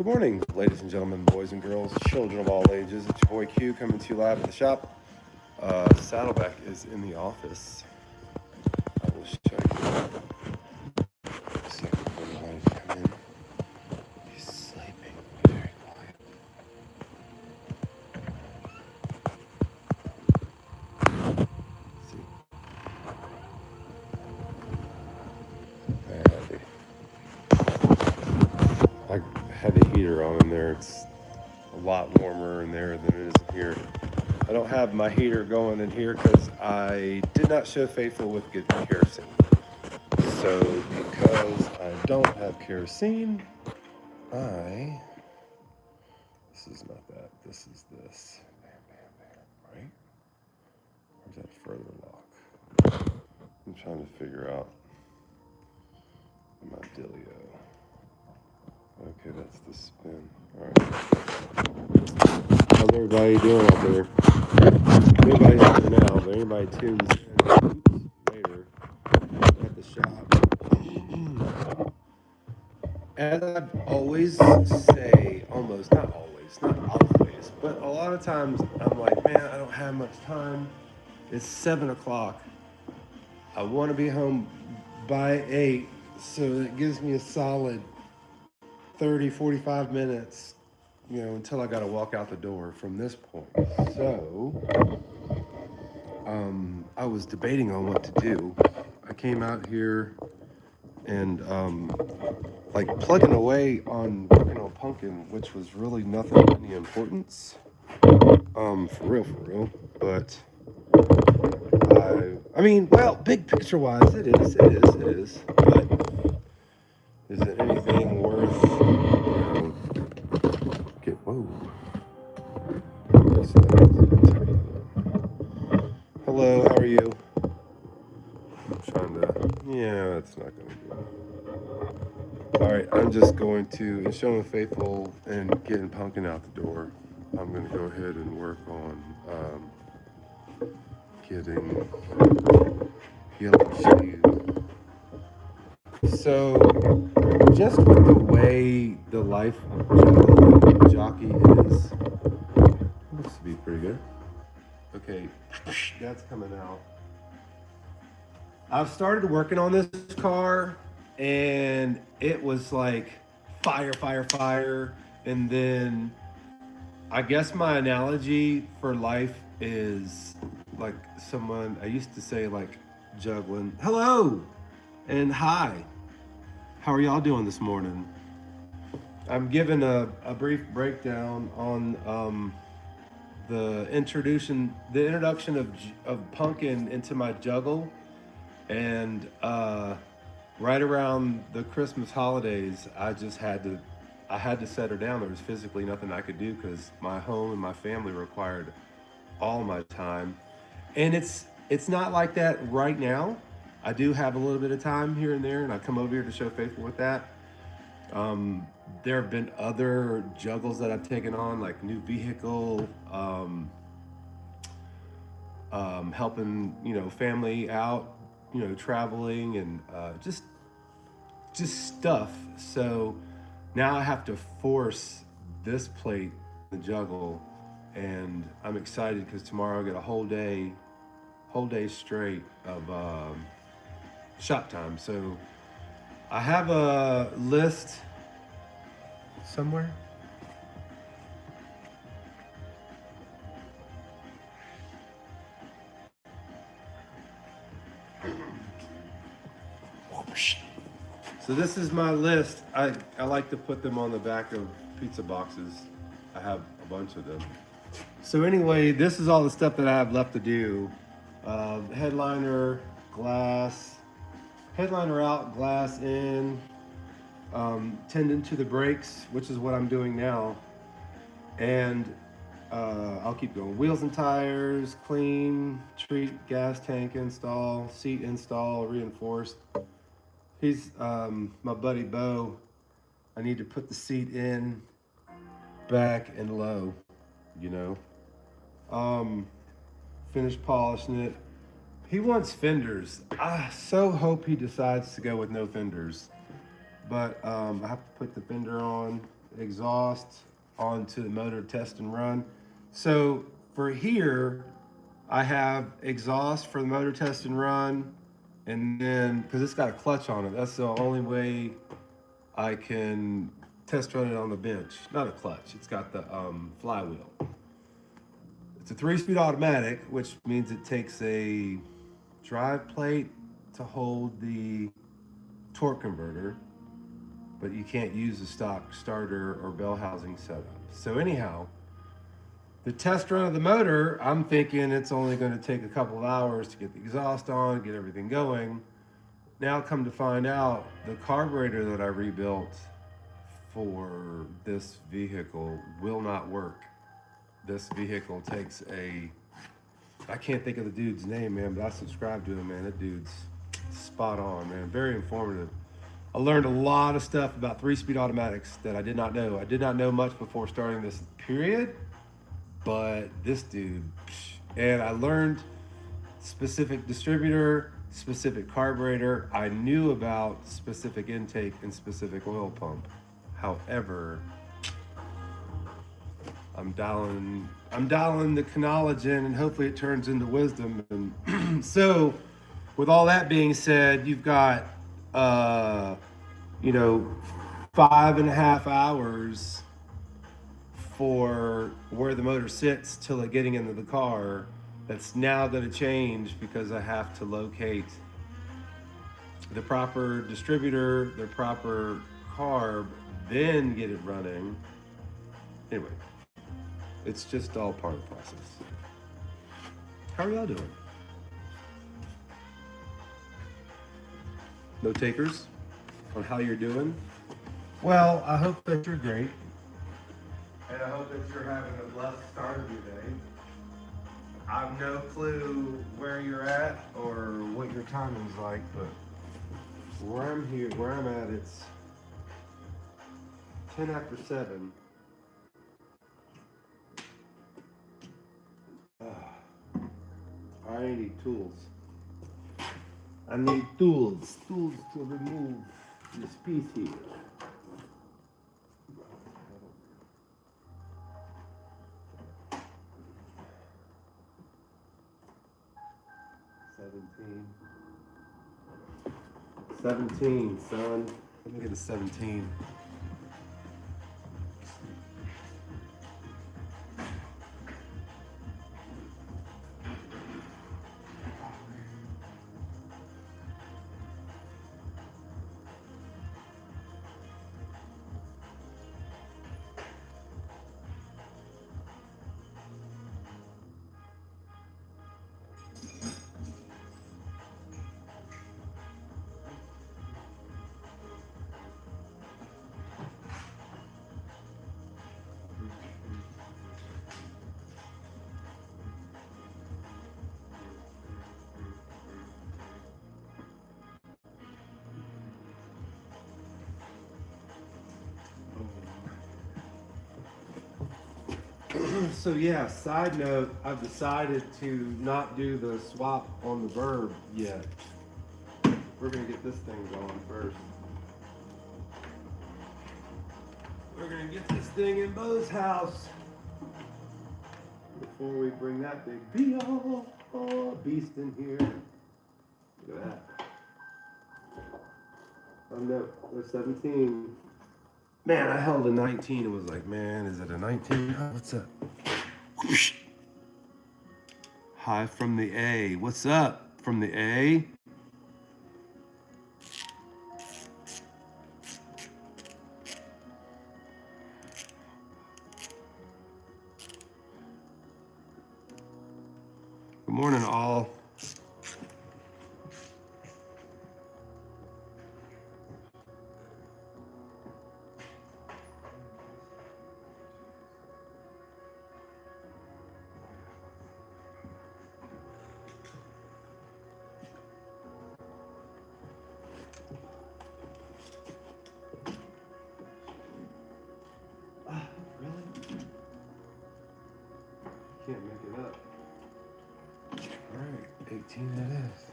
Good morning, ladies and gentlemen, boys and girls, children of all ages. It's your boy Q coming to you live at the shop. Saddleback is in the office. I will show you. A second for everybody to come in. He's sleeping. Very quiet. Let's see. I had the heater on in there. It's a lot warmer in there than it is in here. I don't have my heater going in here because I did not show faithful with good kerosene. So because I don't have kerosene, this is not that, this is this. Bam, bam, bam, right? Or is that further lock? I'm trying to figure out my dealio. Okay, that's the spin. All right. How's everybody doing out there? Anybody's out there now, but anybody tunes in later at the shop. As I've always say, almost, not always, not always, but a lot of times I'm like, man, I don't have much time. It's 7 o'clock. I want to be home by 8, so it gives me a solid 30, 45 minutes, until I got to walk out the door from this point. So, I was debating on what to do. I came out here and, plugging away on working on Punkin, which was really nothing of any importance. For real. But well, big picture wise, it is. But is it anything worth, whoa. Hello, how are you? I'm trying to, yeah, that's not going to do it. All right, I'm just going to, in showing faithful and getting Punkin out the door, I'm going to go ahead and work on getting yellow shoes. So, just with the way the life jockey is, looks to be pretty good. Okay, that's coming out. I've started working on this car, and it was like fire. And then I guess my analogy for life is like someone, I used to say like juggling. Hello and hi. How are y'all doing this morning? I'm giving a brief breakdown on the introduction of Punkin into my juggle, and right around the Christmas holidays, I had to set her down. There was physically nothing I could do because my home and my family required all my time, and it's not like that right now. I do have a little bit of time here and there, and I come over here to show faithful with that. There have been other juggles that I've taken on, like new vehicle, helping family out, traveling, and just stuff. So now I have to force this plate, the juggle, and I'm excited because tomorrow I get a whole day straight of shop time. So I have a list somewhere. So this is my list. I like to put them on the back of pizza boxes. I have a bunch of them. So anyway, this is all the stuff that I have left to do. Headliner, glass, headliner out, glass in, tending to the brakes, which is what I'm doing now. And I'll keep going. Wheels and tires, clean, treat, gas tank install, seat install, reinforced. He's my buddy Bo. I need to put the seat in, back, and low, you know. Finish polishing it. He wants fenders. I so hope he decides to go with no fenders. But I have to put the fender on, exhaust onto the motor test and run. So for here, I have exhaust for the motor test and run, and then because it's got a clutch on it, that's the only way I can test run it on the bench. Not a clutch, it's got the flywheel. It's a 3-speed automatic, which means it takes a drive plate to hold the torque converter, but you can't use the stock starter or bell housing setup. So anyhow, the test run of the motor, I'm thinking it's only going to take a couple of hours to get the exhaust on, get everything going. Now come to find out, the carburetor that I rebuilt for this vehicle will not work. This vehicle takes I can't think of the dude's name, man, but I subscribe to him, man. That dude's spot on, man. Very informative. I learned a lot of stuff about 3-speed automatics that I did not know. I did not know much before starting this period, but this dude, and I learned specific distributor, specific carburetor. I knew about specific intake and specific oil pump. However, I'm dialing the knowledge in, and hopefully it turns into wisdom. And so, with all that being said, you've got 5.5 hours for where the motor sits till it getting into the car. That's now going to change because I have to locate the proper distributor, the proper carb, then get it running. Anyway, it's just all part of the process. How are y'all doing? No takers on how you're doing? Well, I hope that you're great. And I hope that you're having a blessed start of your day. I have no clue where you're at or what your timing's like, but where I'm at, it's 10 after 7. I need tools. I need tools to remove this piece here. Seventeen, son. Let me get a 17. So yeah, side note, I've decided to not do the swap on the verb yet. We're gonna get this thing going first. We're gonna get this thing in Bo's house before we bring that big beast in here. Look at that. Oh no, there's 17. Man, I held a 19 and was like, man, is it a 19? Oh, what's up? Hi from the A. What's up from the A? Good morning, all. Can't make it up. All right, 18 that is.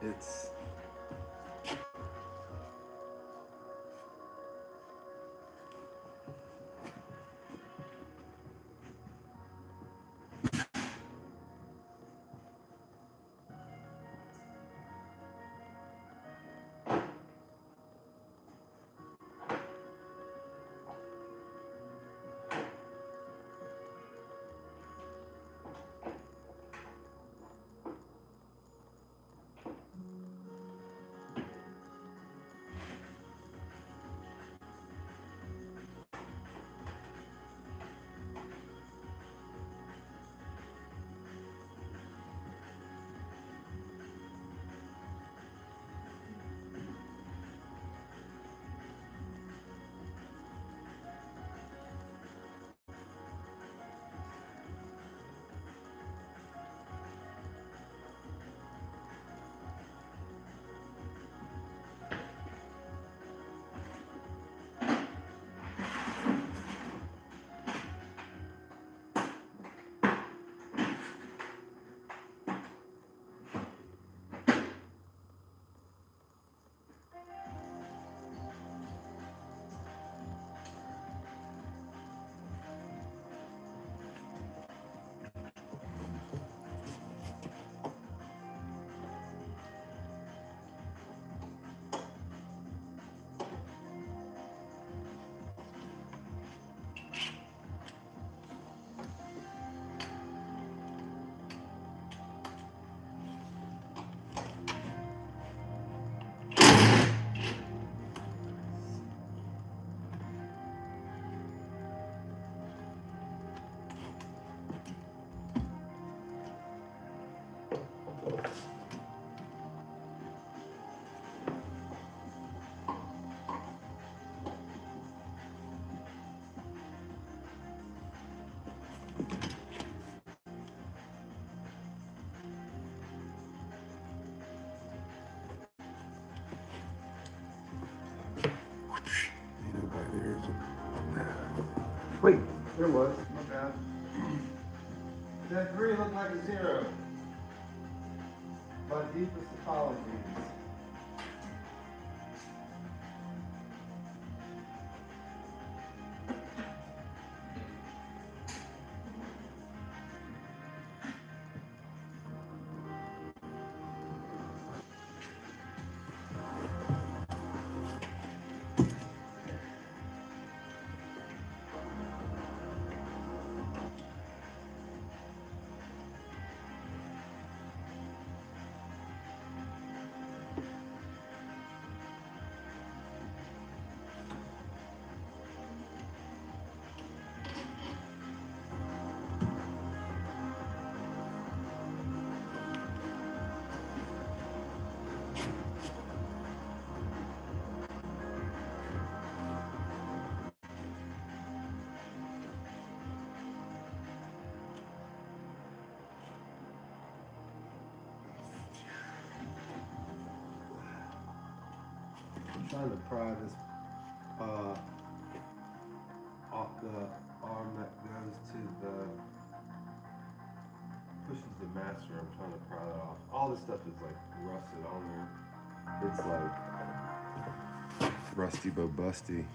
It's wait, there was, my bad. That 3 looked like a 0. My deepest apologies. Trying to pry this off the arm that goes to the pushes the master. I'm trying to pry that off. All this stuff is like rusted on there. It's like rusty but busty.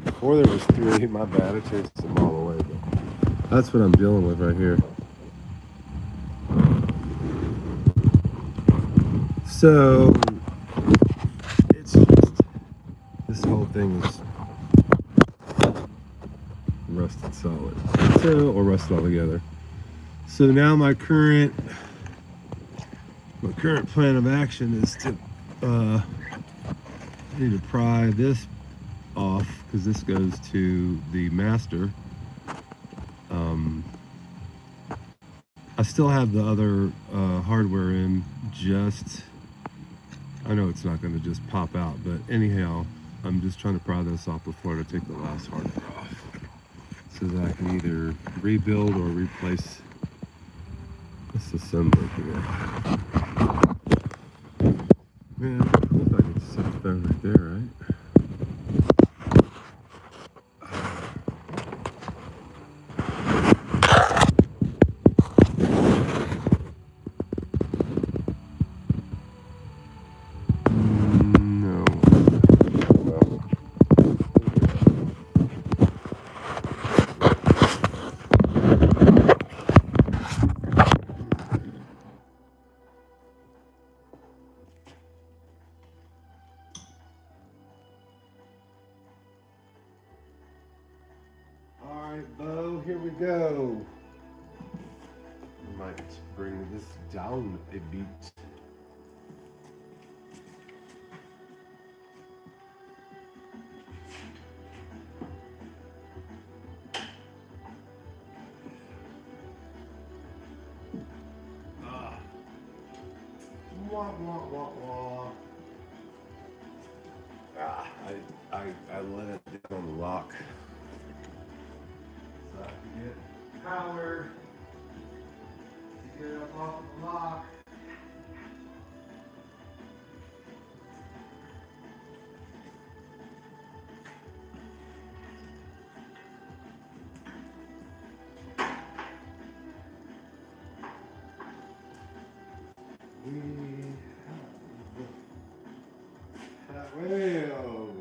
Before there was 3, my bad. I chased them all away. But that's what I'm dealing with right here. So it's just, this whole thing is rusted solid, or rusted all together. So now my current plan of action is to I need to pry this off because this goes to the master. I still have the other hardware in, just I know it's not going to just pop out, but anyhow, I'm just trying to pry this off before I take the last hardware off, so that I can either rebuild or replace this assembly here. Man, if I could set the phone right there, right? might bring this down a bit. Wah, wah, wah, wah. I let it down on the lock. So I can get power to get up off the lock. Well,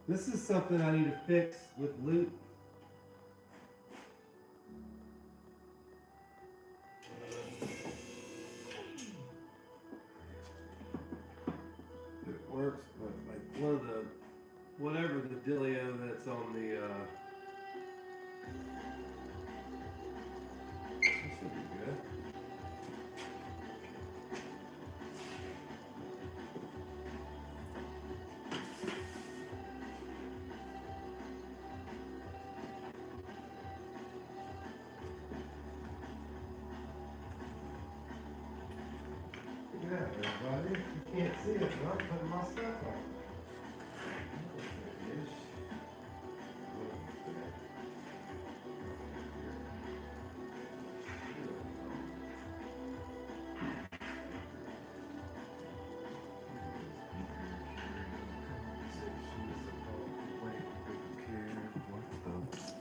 this is something I need to fix with loop. It works, but like one of the, whatever the dealio that's on the, this should be good. Yeah, everybody, you can't see it, but I'm putting my stuff on.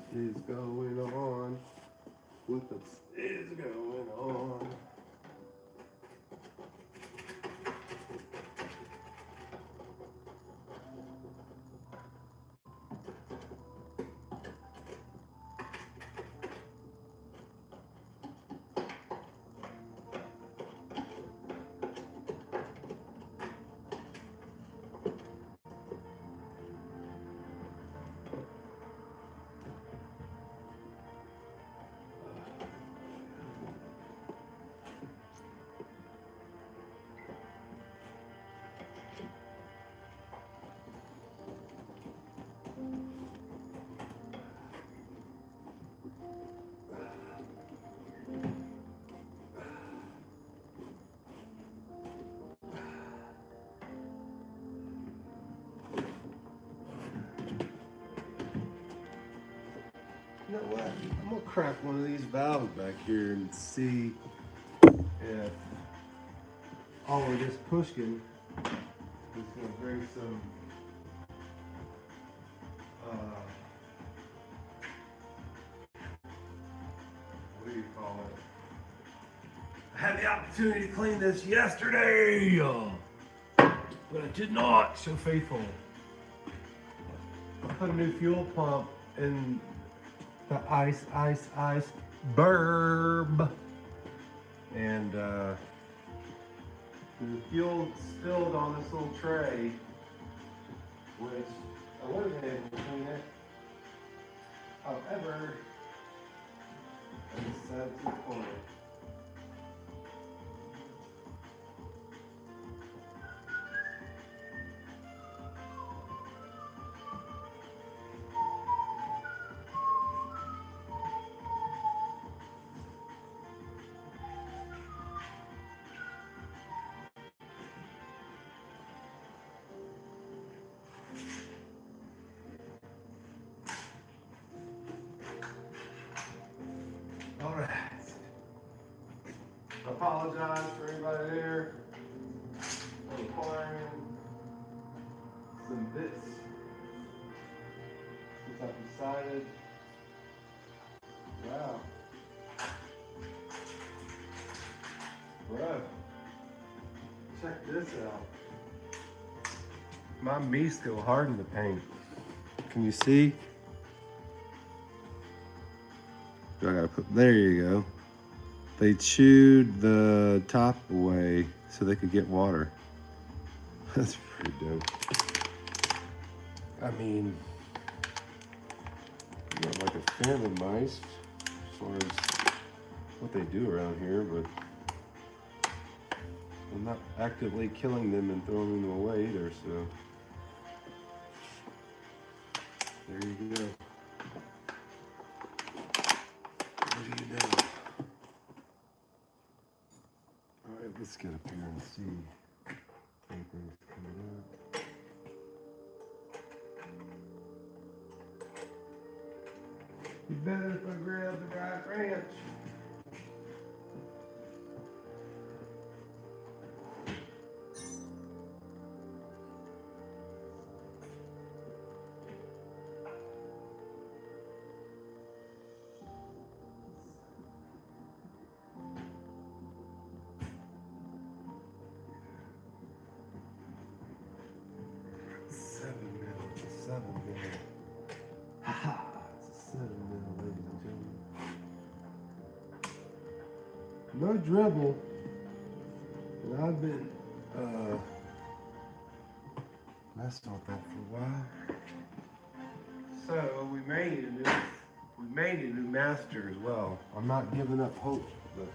What is going on? What is going on? You know what? I'm gonna crack one of these valves back here and see if all of this Pushkin is gonna bring some what do you call it? I had the opportunity to clean this yesterday, but I did not. So faithful. I put a new fuel pump in the ice burb, and the fuel spilled on this little tray, which I would have been able to clean it. However, I decided to clean it. All right. I apologize for anybody there. I'm acquiring some bits since I've decided. Wow. Bro, check this out. My meat still hard in the paint. Can you see? I gotta put, there you go. They chewed the top away so they could get water. That's pretty dope. I mean, not like a fan of mice. far as what they do around here, but I'm not actively killing them and throwing them away either, so there you go. What do you know? Alright, let's get up here and see anything's coming up. You better if I grab the dry branch. Haha, it's a 7 mil, ladies and gentlemen. No dribble, and I've been messing with that for a while. So we made a new master as well. I'm not giving up hope, but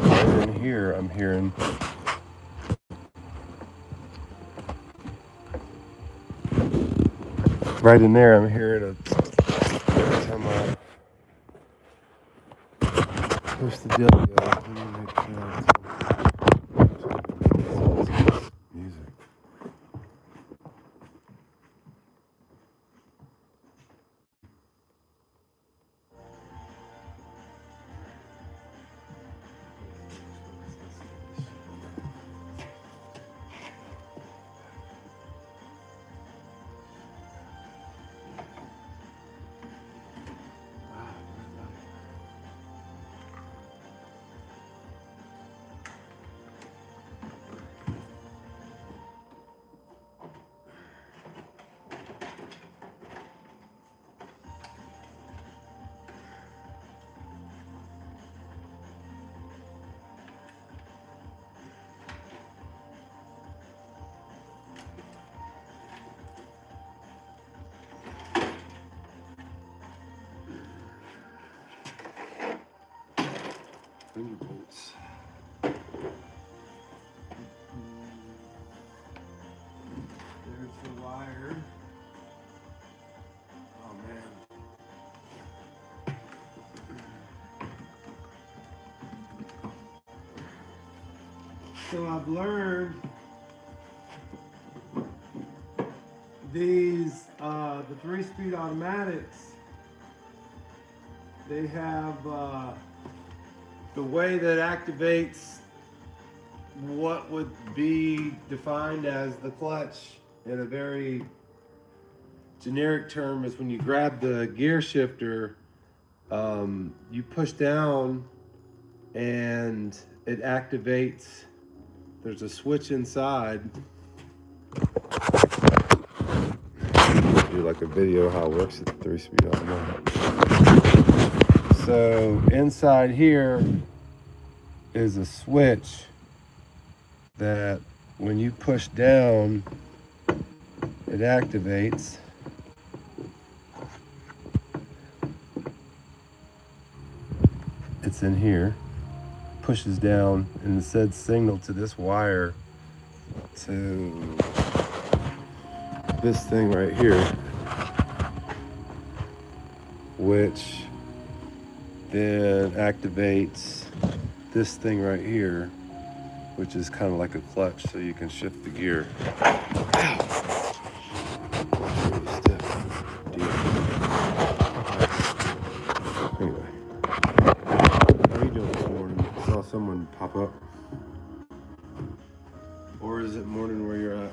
right in here I'm hearing right in there I'm hearing a every time I push the dildo. Let me make sure it's music. Thunderbolts. There's the wire. Oh man. So I've learned these the 3-speed automatics, they have the way that activates what would be defined as the clutch in a very generic term is when you grab the gear shifter, you push down and it activates. There's a switch inside. Do like a video how it works at the 3-speed automatic. So inside here is a switch that when you push down, it activates. It's in here, pushes down, and it sends signal to this wire to this thing right here, which then activates this thing right here, which is kind of like a clutch, so you can shift the gear. Ow! Really stiff deal. Anyway, how are you doing this morning? I saw someone pop up. Or is it morning where you're at?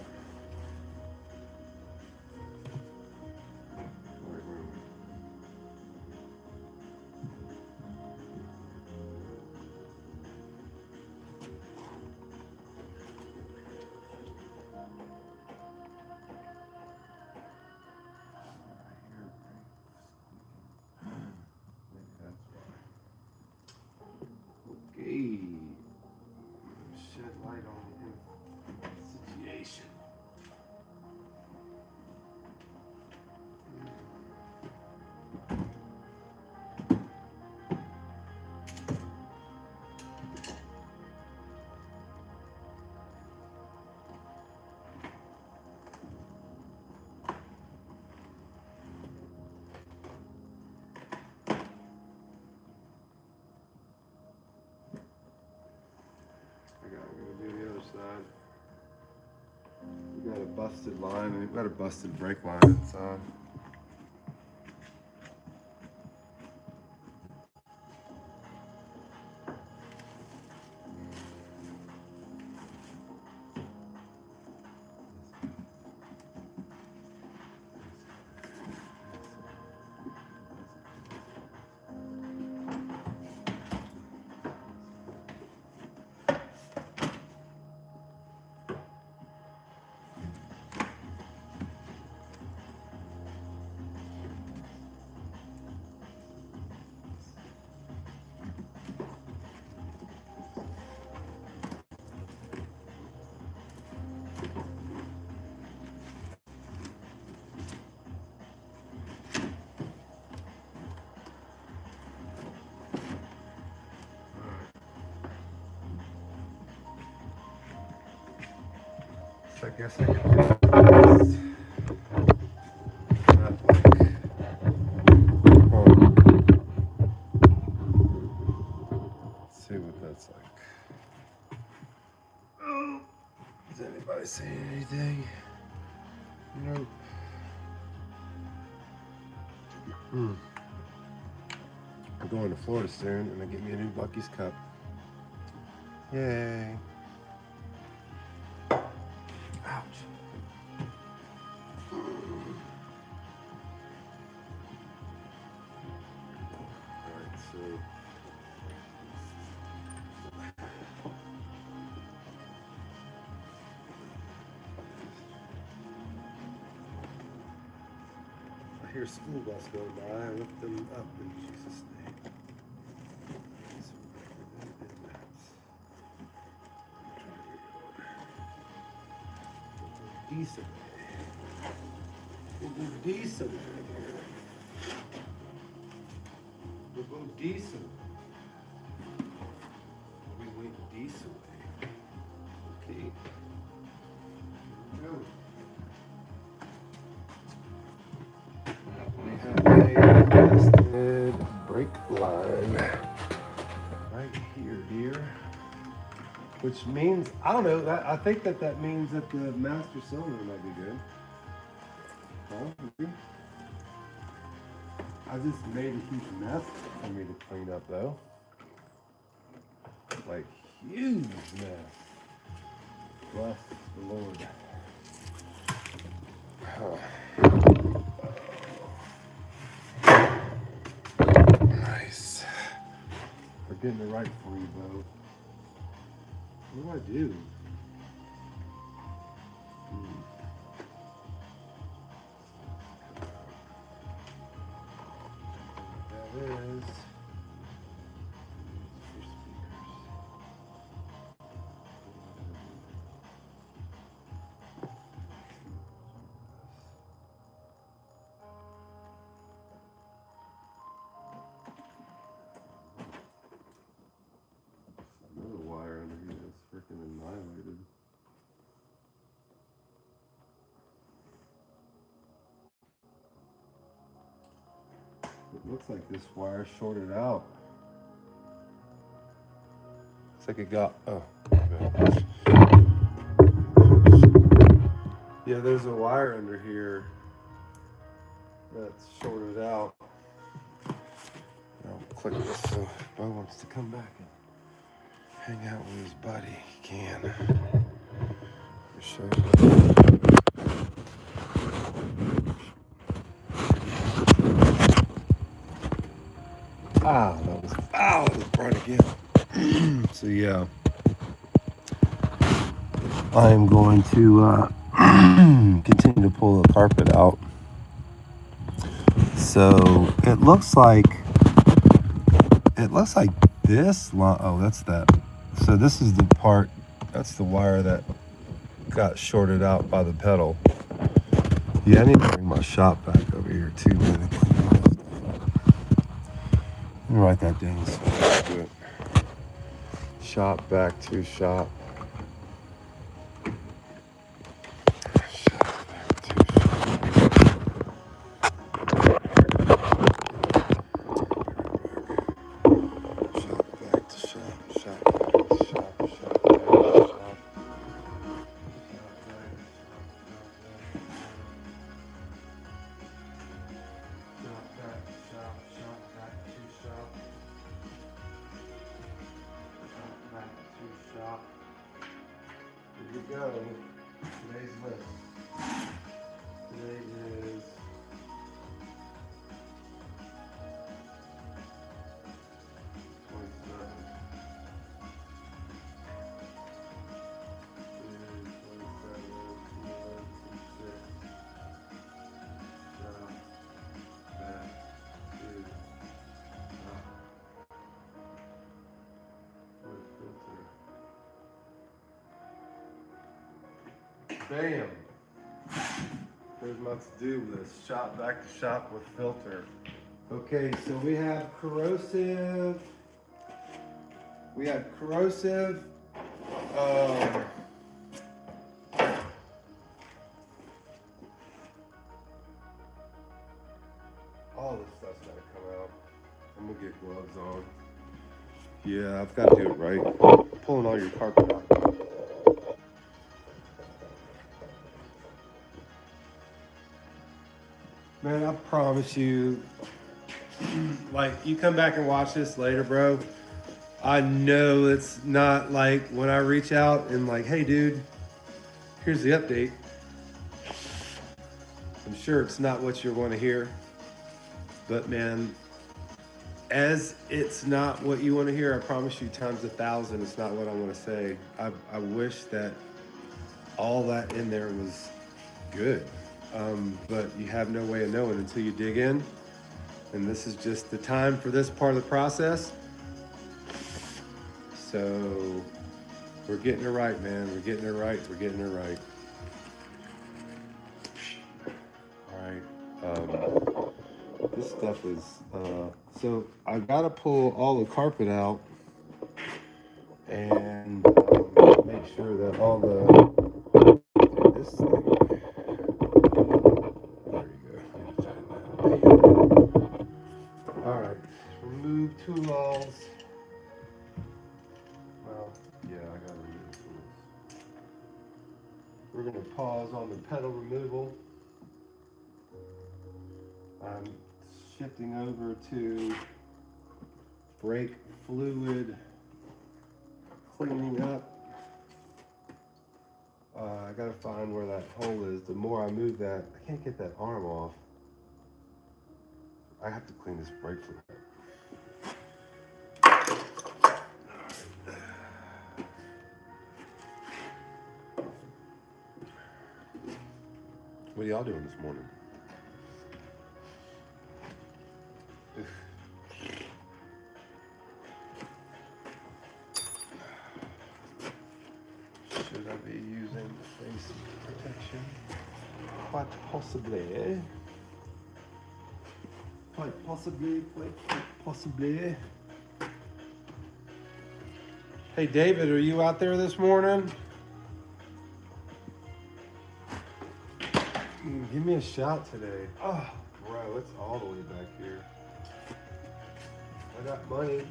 got a busted line and we've got a busted brake line inside. So I guess I could do this. Let's see what that's like. Oh, does anybody see anything? Nope. I'm going to Florida soon and they get me a new Buc-ee's cup. Yay. Ouch. Alright, so I hear a school bus going by. I lift them up in Jesus' name. Decent. We'll go decent. We'll go decent. We went decently. Okay. Go. We have a busted brake line right here, dear. Which means, I don't know, I think that means that the master cylinder might be good. Huh? I just made a huge mess for me to clean up though. Like, huge mess. Bless the Lord. Nice. We're getting it right for you, Bo. What do I do? That is for speakers. Another wire under here that's freaking annihilated. It looks like this wire shorted out. Looks like it got, oh. Okay. Yeah, there's a wire under here that's shorted out. I'll click this so Bo wants to come back and hang out with his buddy. He can. Let me show you. That was bright again. So yeah, I am going to continue to pull the carpet out. So it looks like this line. Oh, that's that. So this is the part. That's the wire that got shorted out by the pedal. Yeah, I need to bring my shop back over here too, man. Let me write that down so I can do it. Shop back to shop. Shop back to shop. Shop back to shop. Shop back to shop. Shop back to shop. go. Today's list. Today is bam! There's my to-do list. Shop back to shop with filter. Okay, so we have corrosive. All this stuff's gotta come out. I'm gonna get gloves on. Yeah, I've got to do it right. Pulling all your carpet out. Man, I promise you, like, you come back and watch this later, bro. I know it's not like when I reach out and like, hey, dude, here's the update. I'm sure it's not what you want to hear, but man, as it's not what you want to hear, I promise you times 1,000, it's not what I want to say. I wish that all that in there was good. But you have no way of knowing until you dig in. And this is just the time for this part of the process. So we're getting it right, man. We're getting it right. We're getting it right. All right. This stuff is, so I gotta pull all the carpet out and make sure that all the, this thing, all right, remove tools. Well, yeah, I gotta remove tools. We're gonna pause on the pedal removal. I'm shifting over to brake fluid cleaning up. I gotta find where that hole is. The more I move that, I can't get that arm off. I have to clean this brake fluid. What are y'all doing this morning? Should I be using face protection? Quite possibly. Quite possibly. Hey David, are you out there this morning? Give me a shout today. Oh, bro, it's all the way back here. I got money.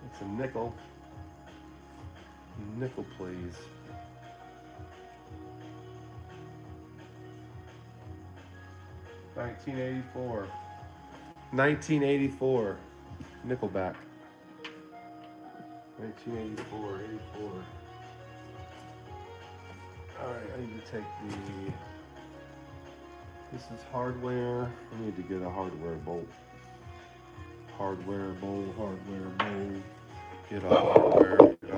It's a nickel. Nickel, please. $19.84. 1984. Nickelback. 1984, 84. All right, I need to take the, this is hardware. I need to get a hardware bolt. Hardware bowl, get a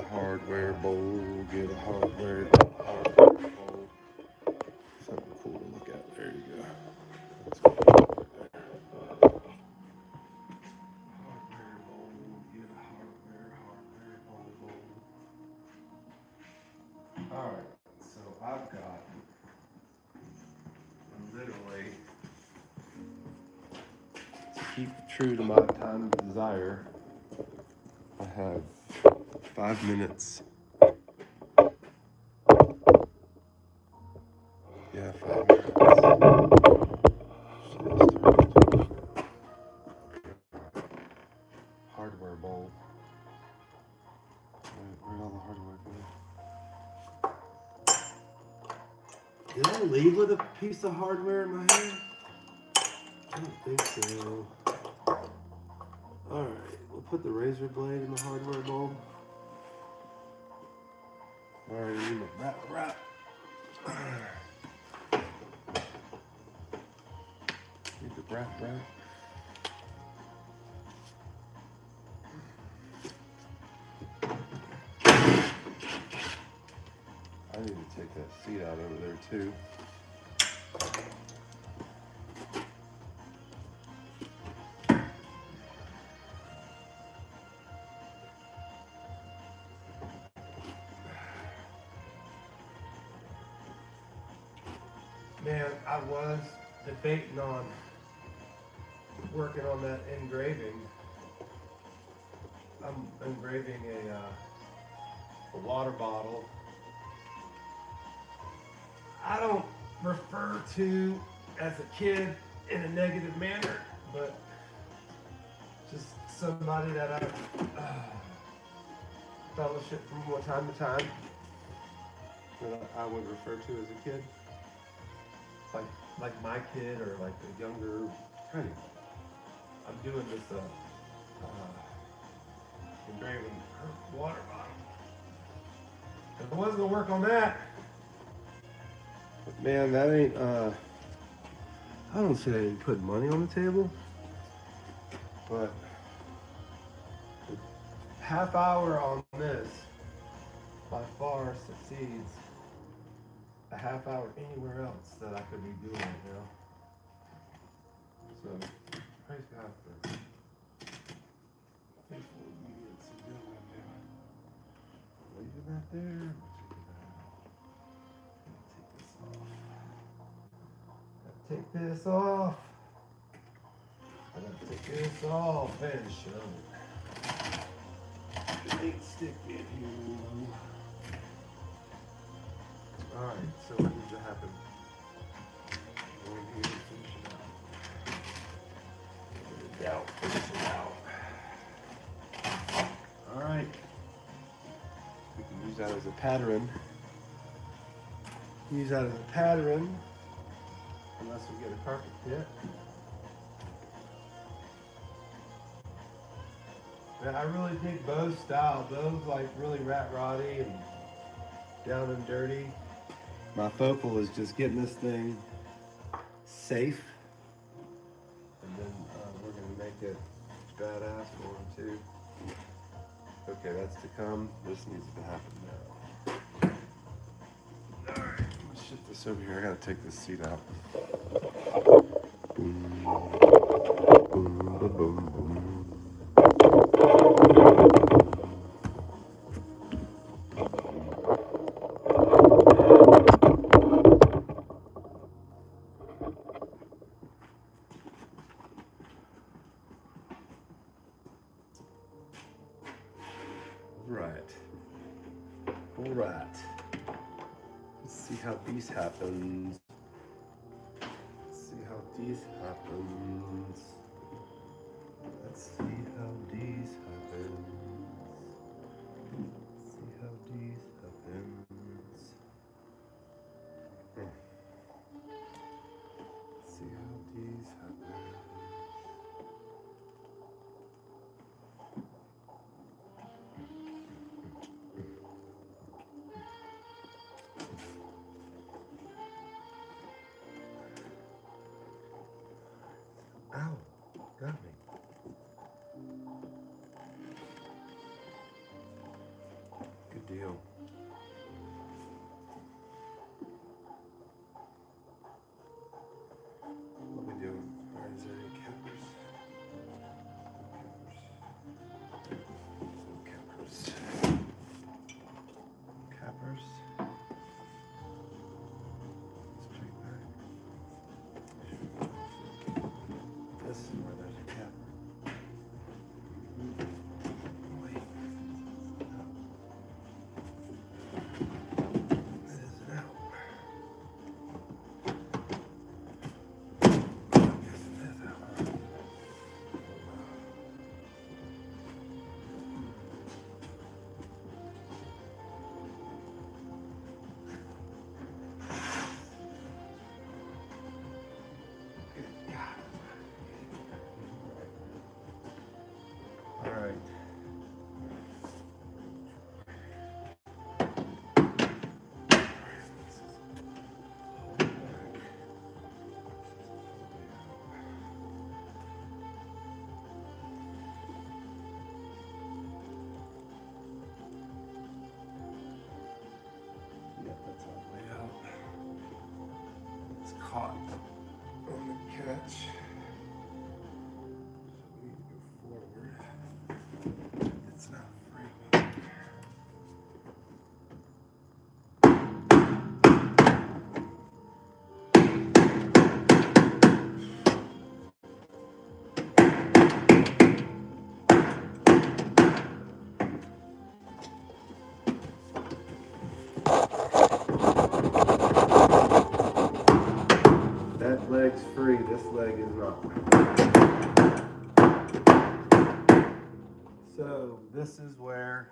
hardware bowl, get a hardware bowl. Something cool to look at. There you go. Let's go right there. Hardware bowl, get a hardware bowl. All right, so I've got literally, to keep true to my time of desire, I have 5 minutes. Yeah, 5 minutes. Hardware bowl. Where'd all the hardware go? Did I leave with a piece of hardware in my hand? I don't think so. Alright, we'll put the razor blade in the hardware bowl. Alright, I need my wrap. Need the wrap. I need to take that seat out over there too. Man, I was debating on working on that engraving. I'm engraving a water bottle. I don't refer to as a kid in a negative manner, but just somebody that I fellowship from time to time that I would refer to as a kid. Like my kid or like a younger kind of. I'm doing this engraving water bottle. If I wasn't gonna work on that, but man, that ain't I don't say I ain't putting money on the table, but half hour on this by far succeeds a half hour anywhere else that I could be doing right now. So, praise God for faithful obedience and doing what I'm doing. Leaving that there. Take this off. I gotta take this off and shove it. It ain't sticking here. Alright, so what needs to happen? Go in here and finish it out. Finish it out. Alright. We can use that as a pattern. Use that as a pattern. Unless we get a carpet pit. Yeah, I really dig Bo's style. Bo's like really rat roddy and down and dirty. My focal is just getting this thing safe, and then we're gonna make it badass for him too. Okay, that's to come. This needs to happen now. All right, let's shift this over here. I gotta take this seat out. Boom, boom, boom, boom. All right. Let's see how these happens. Let's see how these happens. Let's see how these happens. Let's see how these happens. Let's see how these happens. Ow, got me. Good deal. What we doing? All right, is there any cappers? Cappers. Cappers. Let's check that. This is where there's a capper. Wait. That isn't out. I guess it is out. That's all the way out. It's caught on the catch. So we need to go forward. It's not free. That leg's free, this leg is not. So this is where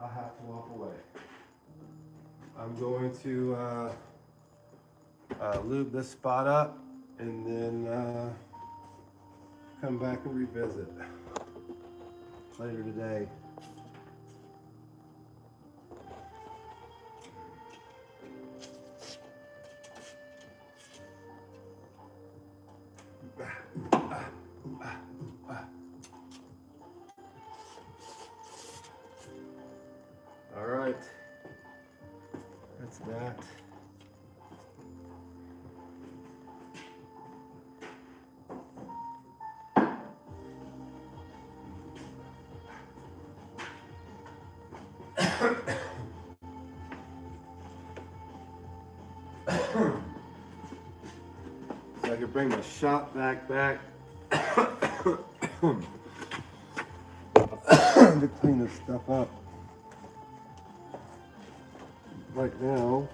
I have to walk away. I'm going to lube this spot up and then come back and revisit later today. All right, that's that. So I can bring my shop vac back to clean this stuff up. Right now,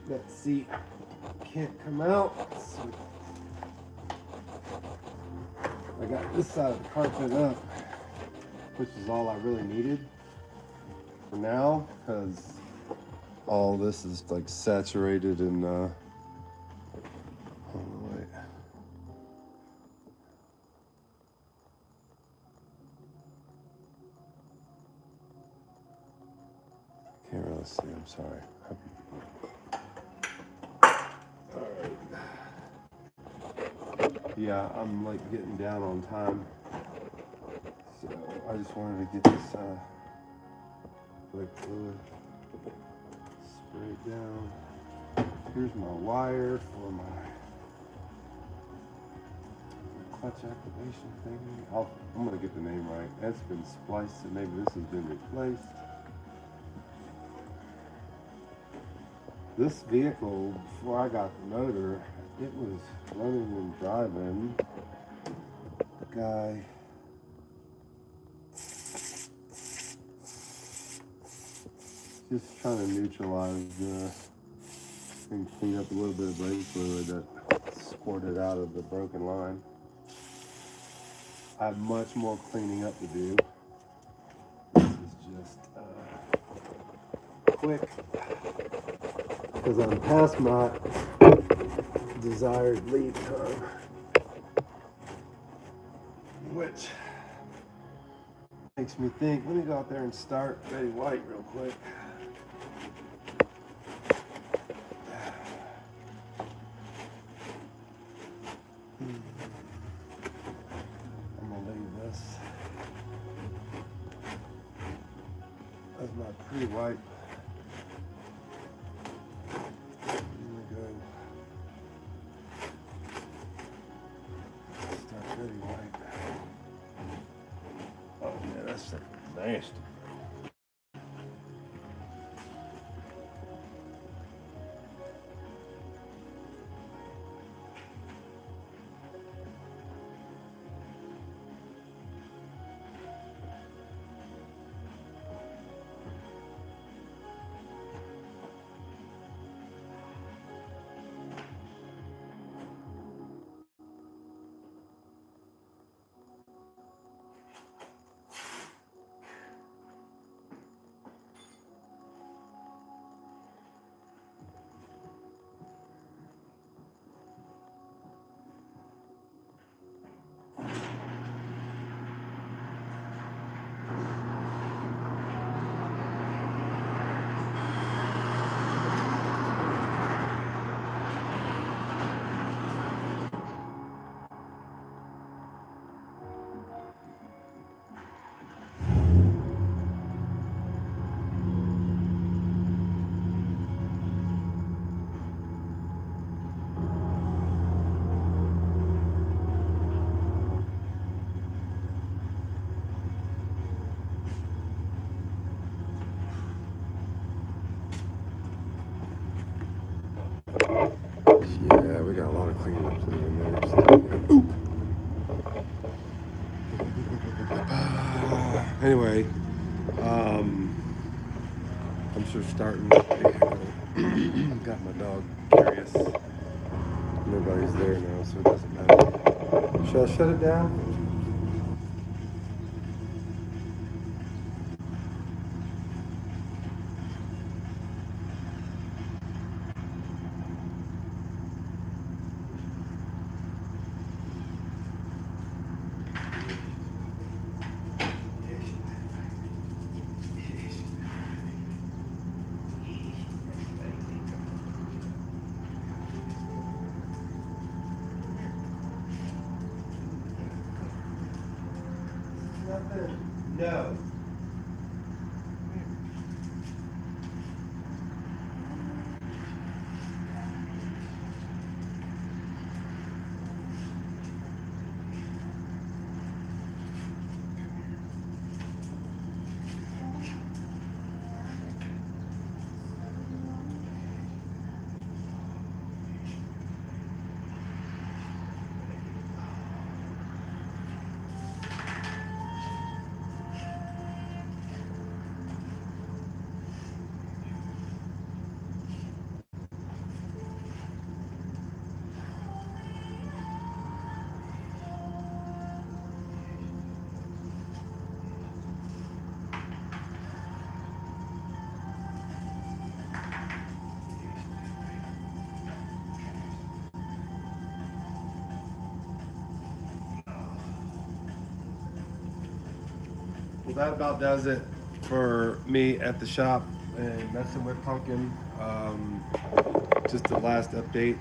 that seat can't come out. So I got this side of the carpet up, which is all I really needed for now, because all this is like saturated in oh, wait. Can't really see, I'm sorry. Alright. Yeah, I'm like getting down on time. So I just wanted to get this liquid fluid sprayed down. Here's my wire for my clutch activation thing. I'm gonna get the name right. That's been spliced, so maybe this has been replaced. This vehicle, before I got the motor, it was running and driving. The guy just trying to neutralize and clean up a little bit of brake fluid that squirted out of the broken line. I have much more cleaning up to do. This is just quick, because I'm past my desired lead time, which makes me think, let me go out there and start Betty White real quick. I'm gonna leave this as my pre-wipe. Betty White. Oh man, that's nasty. Anyway, I'm sure starting the vehicle. Got my dog curious. Nobody's there now, so it doesn't matter. Shall I shut it down? Nothing. No. Well, that about does it for me at the shop and messing with Punkin. Just the last update.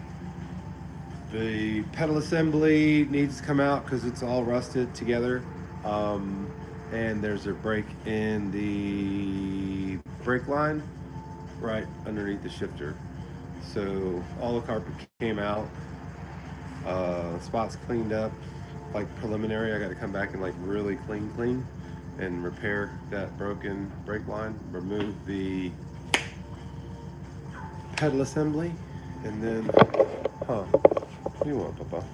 The pedal assembly needs to come out because it's all rusted together. And there's a break in the brake line right underneath the shifter. So all the carpet came out. Spots cleaned up. Like preliminary, I got to come back and like really clean and repair that broken brake line, remove the pedal assembly, and then, what do you want, Papa?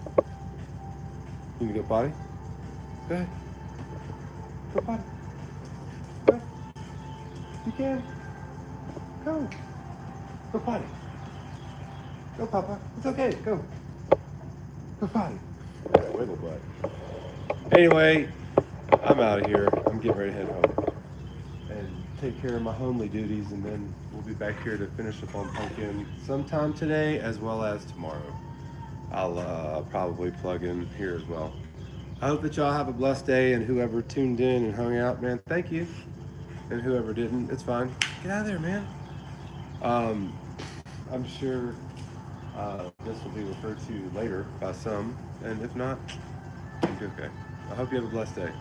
You need to go potty? Go ahead. Go potty. Go ahead. You can. Go. Go potty. Go, Papa. It's okay. Go. Go potty. That wiggle butt. Anyway, I'm out of here. I'm getting ready to head home and take care of my homely duties, and then we'll be back here to finish up on Punkin sometime today as well as tomorrow. I'll probably plug in here as well. I hope that y'all have a blessed day, and whoever tuned in and hung out, man, thank you. And whoever didn't, it's fine. Get out of there, man. I'm sure this will be referred to later by some, and if not, it's okay. I hope you have a blessed day.